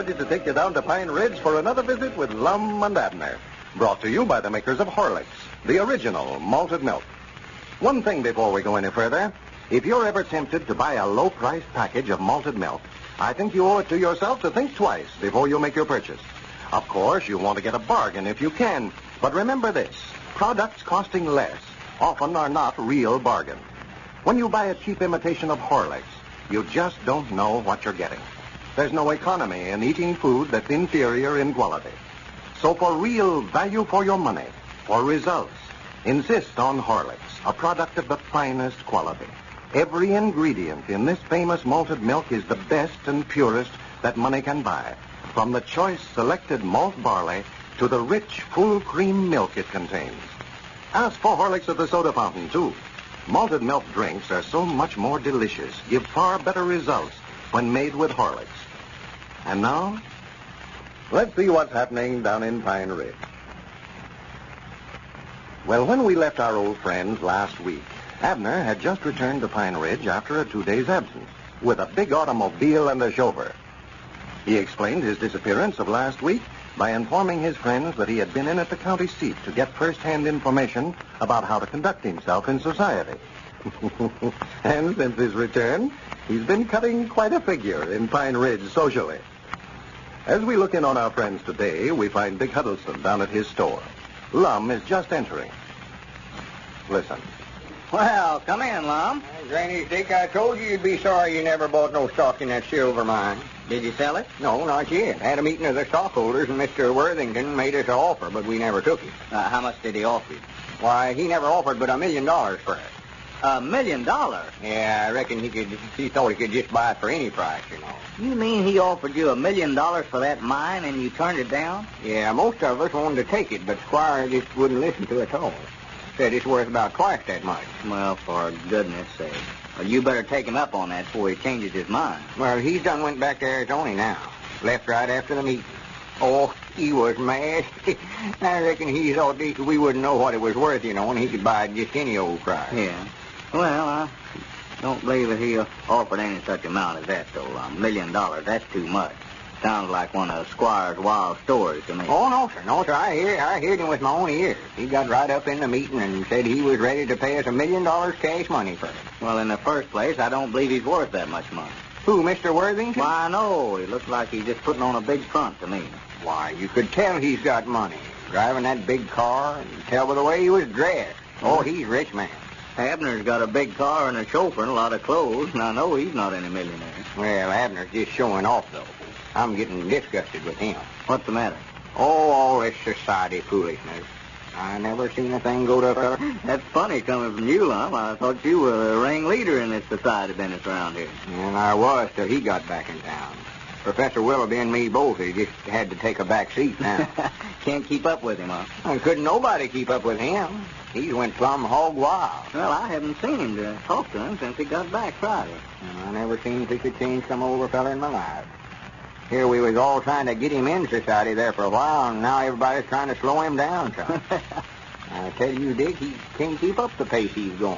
delighted to take you down to Pine Ridge for another visit with Lum and Abner. Brought to you by the makers of Horlicks, the original malted milk. One thing before we go any further. If you're ever tempted to buy a low-priced package of malted milk, I think you owe it to yourself to think twice before you make your purchase. Of course, you want to get a bargain if you can. But remember this. Products costing less often are not real bargains. When you buy a cheap imitation of Horlicks, you just don't know what you're getting. There's no economy in eating food that's inferior in quality. So for real value for your money, for results, insist on Horlicks, a product of the finest quality. Every ingredient in this famous malted milk is the best and purest that money can buy, from the choice selected malt barley to the rich, full cream milk it contains. Ask for Horlicks at the soda fountain, too. Malted milk drinks are so much more delicious, give far better results when made with Horlicks. And now, let's see what's happening down in Pine Ridge. Well, when we left our old friends last week, Abner had just returned to Pine Ridge after a 2 days' absence with a big automobile and a chauffeur. He explained his disappearance of last week by informing his friends that he had been in at the county seat to get first-hand information about how to conduct himself in society. And since his return, he's been cutting quite a figure in Pine Ridge socially. As we look in on our friends today, we find Big Huddleston down at his store. Lum is just entering. Listen. Well, come in, Lum. Granny Dick, I told you you'd be sorry you never bought no stock in that silver mine. Did you sell it? No, not yet. Had a meeting of the stockholders, and Mr. Worthington made us an offer, but we never took it. How much did he offer you? Why, he never offered but $1 million for it. $1 million? Yeah, I reckon he thought he could just buy it for any price, you know. You mean he offered you $1 million for that mine and you turned it down? Yeah, most of us wanted to take it, but Squire just wouldn't listen to it at all. Said it's worth about twice that much. Well, for goodness sake. Well, you better take him up on that before he changes his mind. Well, he's done went back to Arizona now. Left right after the meeting. Oh, he was mad. I reckon he thought we wouldn't know what it was worth, you know, and he could buy it just any old price. Yeah. Well, I don't believe that he offered any such amount as that, though. $1 million, that's too much. Sounds like one of Squire's wild stories to me. Oh, no, sir. No, sir. I heard him with my own ears. He got right up in the meeting and said he was ready to pay us $1 million cash money for it. Well, in the first place, I don't believe he's worth that much money. Who, Mr. Worthington? Why, no. He looks like he's just putting on a big front to me. Why, you could tell he's got money. Driving that big car and tell by the way he was dressed. Oh, he's a rich man. Abner's got a big car and a chauffeur and a lot of clothes, and I know he's not any millionaire. Well, Abner's just showing off, though. I'm getting disgusted with him. What's the matter? Oh, all this society foolishness. I never seen a thing go to a fella. That's funny coming from you, Lum. I thought you were the ringleader in this society business around here. And I was till he got back in town. Professor Willoughby and me both, he just had to take a back seat now. Can't keep up with him, huh? And couldn't nobody keep up with him. He went plumb hog wild. Well, I haven't seen him to talk to him since he got back Friday. I never seen such a change come over a fella in my life. Here we was all trying to get him in society there for a while, and now everybody's trying to slow him down some. I tell you, Dick, he can't keep up the pace he's going.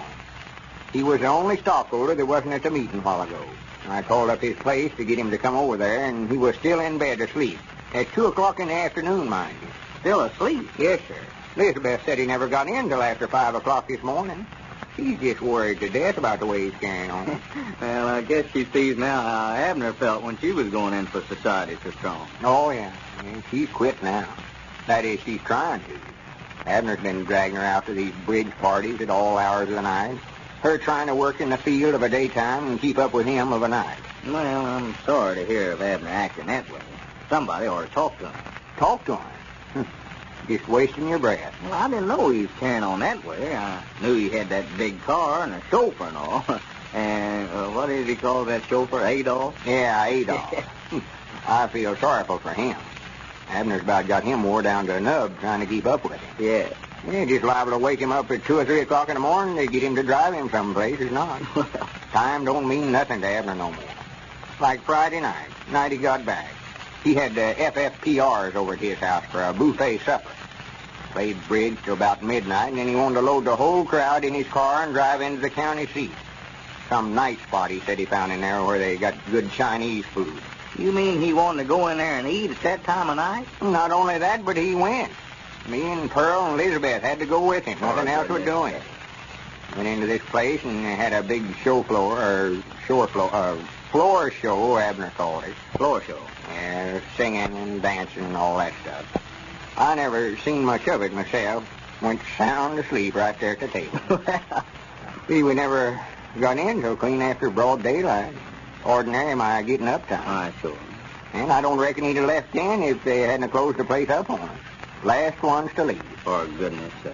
He was the only stockholder that wasn't at the meeting a while ago. I called up his place to get him to come over there, and he was still in bed asleep. At 2 o'clock in the afternoon, mind you. Still asleep? Yes, sir. Elizabeth said he never got in till after 5 o'clock this morning. She's just worried to death about the way he's carrying on. Well, I guess she sees now how Abner felt when she was going in for society so strong. Oh, yeah. And she's quit now. That is, she's trying to. Abner's been dragging her out to these bridge parties at all hours of the night. Her trying to work in the field of a daytime and keep up with him of a night. Well, I'm sorry to hear of Abner acting that way. Somebody ought to talk to him. Talk to him? Just wasting your breath. Well, I didn't know he was carrying on that way. I knew he had that big car and a chauffeur and all. And what does he call that chauffeur, Adolf? Yeah, Adolf. I feel sorrowful for him. Abner's about got him wore down to a nub trying to keep up with him. Yeah. Yeah, just liable to wake him up at 2 or 3 o'clock in the morning to get him to drive him someplace or not. Time don't mean nothing to Abner no more. Like Friday night he got back. He had the FFPRs over at his house for a buffet supper. Played bridge till about midnight, and then he wanted to load the whole crowd in his car and drive into the county seat. Some night spot he said he found in there where they got good Chinese food. You mean he wanted to go in there and eat at that time of night? Not only that, but he went. Me and Pearl and Elizabeth had to go with him. Nothing else was doing. Went into this place and had a big floor show, Abner called it. Floor show. Yeah, singing and dancing and all that stuff. I never seen much of it myself. Went sound asleep right there at the table. See, we never got in till clean after broad daylight. Ordinary my getting up time. I sure. And I don't reckon he'd have left in if they hadn't closed the place up on us. Last ones to leave. For goodness sake.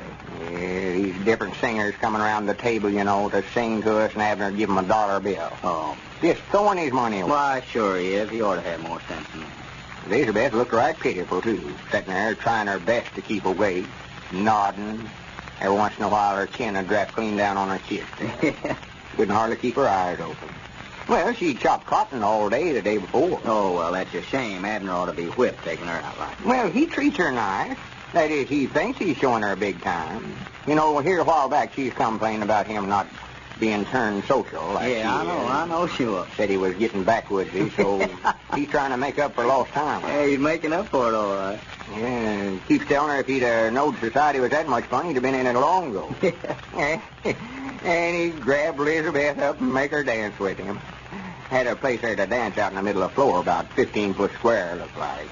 Yeah, these different singers coming around the table, to sing to us, and Abner give them a $1 bill. Oh. Just throwing his money away. Why, sure he is. He ought to have more sense than that. Elizabeth looked right pitiful, too, sitting there trying her best to keep awake, nodding. Every once in a while, her chin would drop clean down on her chest. Couldn't hardly keep her eyes open. Well, she chopped cotton all day the day before. Oh, well, that's a shame. Abner ought to be whipped taking her out like that. Well, he treats her nice. That is, he thinks he's showing her a big time. Here a while back, she's complaining about him not being turned social. I know she was. Said he was getting backwoodsy, so he's trying to make up for lost time. Yeah, he's making up for it, all right. Yeah, and keeps telling her if he'd known society was that much fun, he'd have been in it long ago. And he grabbed Elizabeth up and make her dance with him. Had a place there to dance out in the middle of the floor, about 15-foot square, looked like.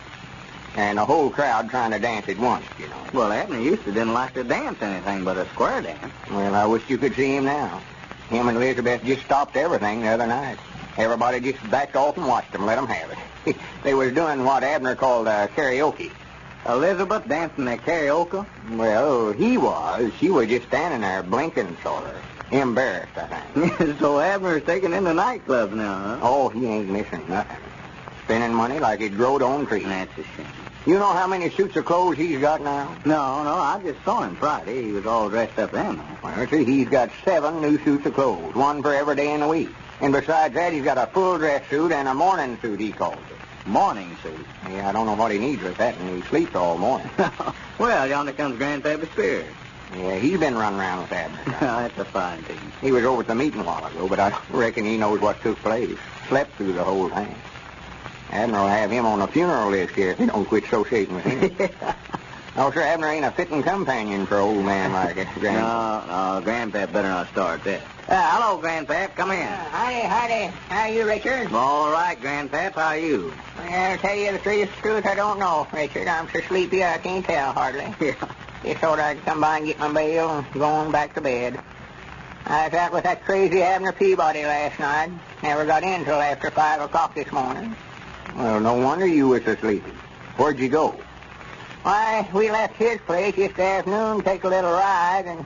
And the whole crowd trying to dance at once, Well, Abner used to didn't like to dance anything but a square dance. Well, I wish you could see him now. Him and Elizabeth just stopped everything the other night. Everybody just backed off and watched them, let them have it. They was doing what Abner called karaoke. Elizabeth dancing at karaoke? Well, he was. She was just standing there blinking sort of. Embarrassed, I think. So Abner's taking in the nightclubs now, huh? Oh, he ain't missing nothing. Spending money like it growed on trees. That's a shame. You know how many suits of clothes he's got now? No, I just saw him Friday. He was all dressed up then. Well, see, he's got 7 new suits of clothes, one for every day in the week. And besides that, he's got a full dress suit and a morning suit, he calls it. Morning suit? Yeah, I don't know what he needs with that, and he sleeps all morning. Well, yonder comes Grandpappy Spears. Yeah, he's been running around with Abner. That's a fine thing. He was over at the meeting a while ago, but I reckon he knows what took place. Slept through the whole thing. Abner will have him on a funeral list here if he don't quit associating with him. No, sir, Abner ain't a fitting companion for an old man like it. No, Grandpap better not start that. Hello, Grandpap. Come in. Howdy. How are you, Richard? All right, Grandpap. How are you? Well, to tell you the sweetest truth, I don't know, Richard. I'm so sleepy I can't tell hardly. Yeah. Just thought I'd come by and get my bail and go on back to bed. I was out with that crazy Abner Peabody last night. Never got in till after 5 o'clock this morning. Well, no wonder you was so sleepy. Where'd you go? Why, we left his place yesterday afternoon to take a little ride, and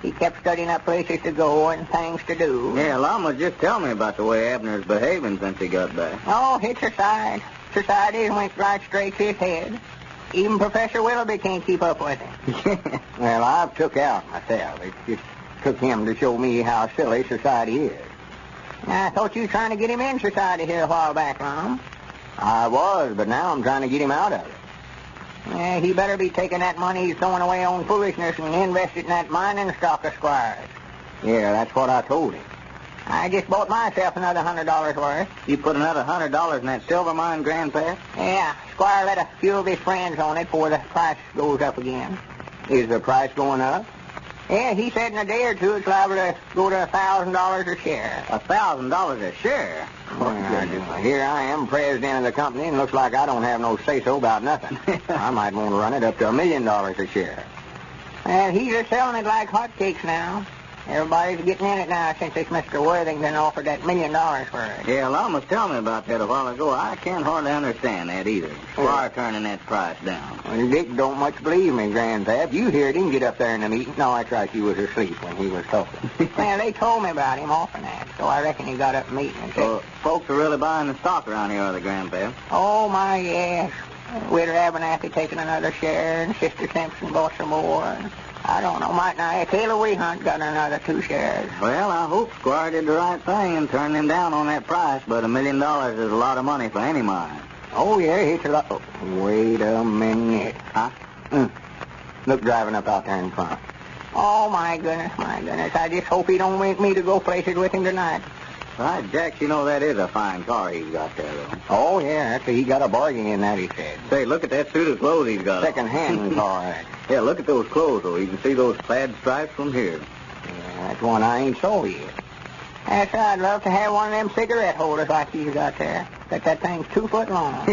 he kept studying up places to go and things to do. Yeah, Llama just tell me about the way Abner's behaving since he got back. Oh, it's a side. Society went right straight to his head. Even Professor Willoughby can't keep up with him. Well, I've took out myself. It just took him to show me how silly society is. I thought you were trying to get him in society here a while back, Lum. I was, but now I'm trying to get him out of it. Yeah, he better be taking that money he's throwing away on foolishness and invest it in that mining stock of Squire's. Yeah, that's what I told him. I just bought myself another $100 worth. You put another $100 in that silver mine, Grandpap? Yeah, Squire let a few of his friends on it before the price goes up again. Is the price going up? Yeah, he said in a day or two it's liable to go to $1,000 a share. $1,000 a share? Well, here I am, president of the company, and looks like I don't have no say-so about nothing. I might want to run it up to $1 million a share. And he's just selling it like hotcakes now. Everybody's getting in it now since this Mr. Worthington offered that $1 million for it. Yeah, Llama was telling me about that a while ago. I can't hardly understand that either. Squire turning that price down. Well, Dick don't much believe me, Grandpap. You heard him get up there in the meeting. No, that's right, you was asleep when he was talking. Well, they told me about him often that, so I reckon he got up and meeting and said... Well, folks are really buying the stock around here, are they, Grandpap? Oh, my, yes. Widow Abernathy taking another share, and Sister Simpson bought some more, and... I don't know, might not. Taylor Weehunt got another 2 shares. Well, I hope Squire did the right thing and turned him down on that price, but $1 million is a lot of money for any mine. Oh, yeah, it's a lot. Oh, wait a minute. Huh? Look, driving up out there in front. Oh, my goodness. I just hope he don't make me to go places with him tonight. Right, Jack, you know that is a fine car he's got there, though. Oh, yeah, actually, he got a bargain in that, he said. Say, look at that suit of clothes he's got. Second-hand car. Yeah, look at those clothes, though. You can see those plaid stripes from here. Yeah, that's one I ain't sold yet. Yes, I'd love to have one of them cigarette holders like he's got there. But that thing's 2 foot long.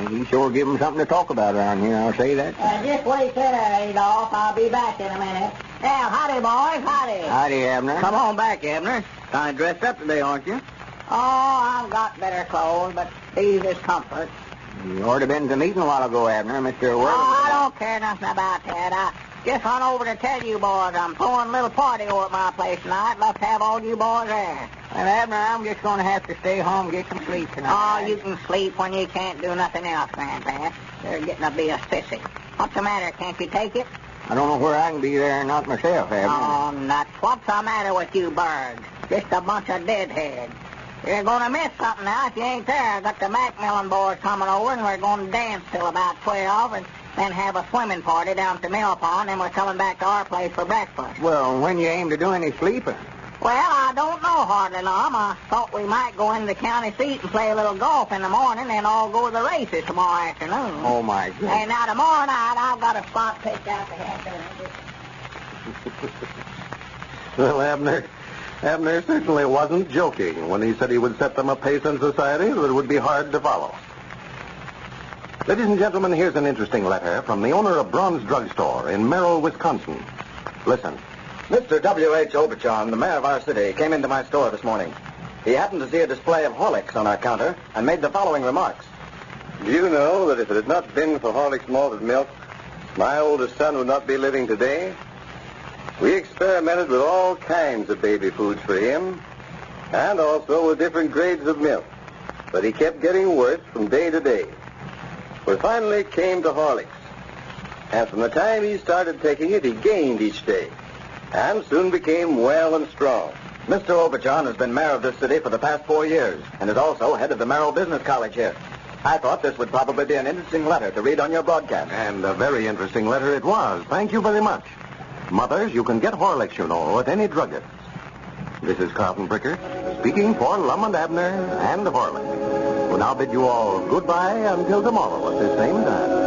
He sure give 'em something to talk about around here, I'll say that. Just wait there, Adolph. I'll be back in a minute. Now, howdy, boys, howdy. Howdy, Abner. Come on back, Abner. Kind of dressed up today, aren't you? Oh, I've got better clothes, but these is comfort. You ought to been to the meeting a while ago, Abner, Mr. Oh, Worthington. I don't care nothing about that. I just run over to tell you boys I'm throwing a little party over at my place tonight. Love to have all you boys there. Well, Abner, I'm just going to have to stay home and get some sleep tonight. Oh, you can sleep when you can't do nothing else, Grandpa. You're getting to be a sissy. What's the matter? Can't you take it? I don't know where I can be there and not myself, Abner. Oh, nuts. What's the matter with you birds? Just a bunch of deadheads. You're going to miss something now if you ain't there. I got the Macmillan boys coming over, and we're going to dance till about 12, and then have a swimming party down at the mill pond, and we're coming back to our place for breakfast. Well, when you aim to do any sleeping? Well, I don't know hardly, Lum. I thought we might go into the county seat and play a little golf in the morning, and all go to the races tomorrow afternoon. Oh, my goodness. Hey, now, tomorrow night, I've got a spot picked out to have Well, Abner certainly wasn't joking when he said he would set them a pace in society that would be hard to follow. Ladies and gentlemen, here's an interesting letter from the owner of Braun's Drugstore in Merrill, Wisconsin. Listen. Mr. W.H. Oberchon, the mayor of our city, came into my store this morning. He happened to see a display of Horlicks on our counter and made the following remarks. Do you know that if it had not been for Horlick's malted milk, my oldest son would not be living today? We experimented with all kinds of baby foods for him, and also with different grades of milk. But he kept getting worse from day to day. We finally came to Horlicks. And from the time he started taking it, he gained each day, and soon became well and strong. Mr. Oberchon has been mayor of this city for the past 4 years and is also head of the Merrill Business College here. I thought this would probably be an interesting letter to read on your broadcast. And a very interesting letter it was. Thank you very much. Mothers, you can get Horlicks, you know, at any druggist. This is Carlton Bricker, speaking for Lum and Abner and Horlicks. We'll now bid you all goodbye until tomorrow at this same time.